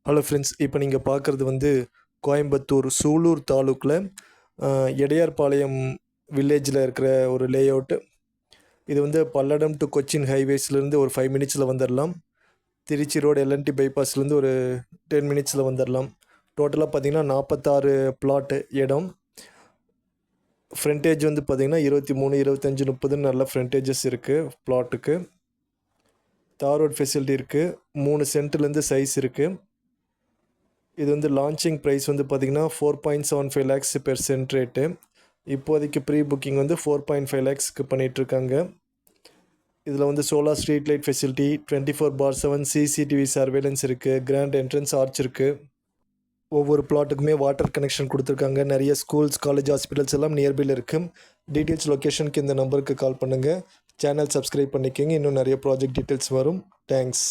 Hello friends, இப்போ நீங்கள் பார்க்குறது வந்து கோயம்புத்தூர் சூலூர் தாலுக்கில் எடையார்பாளையம் வில்லேஜில் இருக்கிற ஒரு லேஅவுட்டு. இது வந்து பல்லடம் டு கொச்சின் ஹைவேஸ்லேருந்து ஒரு 5 மினிட்ஸில் வந்துடலாம். திருச்சி ரோடு எல்என்டி பைபாஸ்லேருந்து ஒரு 10 மினிட்ஸில் வந்துடலாம். டோட்டலாக பார்த்தீங்கன்னா 46 பிளாட்டு இடம். ஃப்ரண்டேஜ் வந்து பார்த்திங்கன்னா 23, 25, 30 நல்ல ஃப்ரண்டேஜஸ் இருக்குது பிளாட்டுக்கு. தார் ரோட் ஃபெசிலிட்டி இருக்குது. 3 சென்ட்லேருந்து சைஸ் இருக்குது. இது வந்து லான்ச்சிங் ப்ரைஸ் வந்து பார்த்திங்கன்னா 4.75 lakhs பெர் சென்ட் ரேட்டு. இப்போதைக்கு ப்ரீ புக்கிங் வந்து 4.5 lakhsக்கு பண்ணிகிட்ருக்காங்க. இதில் வந்து solar street light facility, 24/7 CCTV surveillance இருக்குது. கிராண்ட் என்ட்ரன்ஸ் ஆர்ச் இருக்குது. ஒவ்வொரு பிளாட்டுக்குமே வாட்டர் கனெக்ஷன் கொடுத்துருக்காங்க. நிறைய ஸ்கூல்ஸ், காலேஜ், ஹாஸ்பிட்டல்ஸ் எல்லாம் நியர்பையில் இருக்குது. டீட்டெயில்ஸ் லொக்கேஷனுக்கு இந்த நம்பருக்கு கால் பண்ணுங்கள். சேனல் சப்ஸ்கிரைப் பண்ணிக்கோங்க. இன்னும் நிறைய ப்ராஜெக்ட் டீட்டெயில்ஸ் வரும். தேங்க்ஸ்.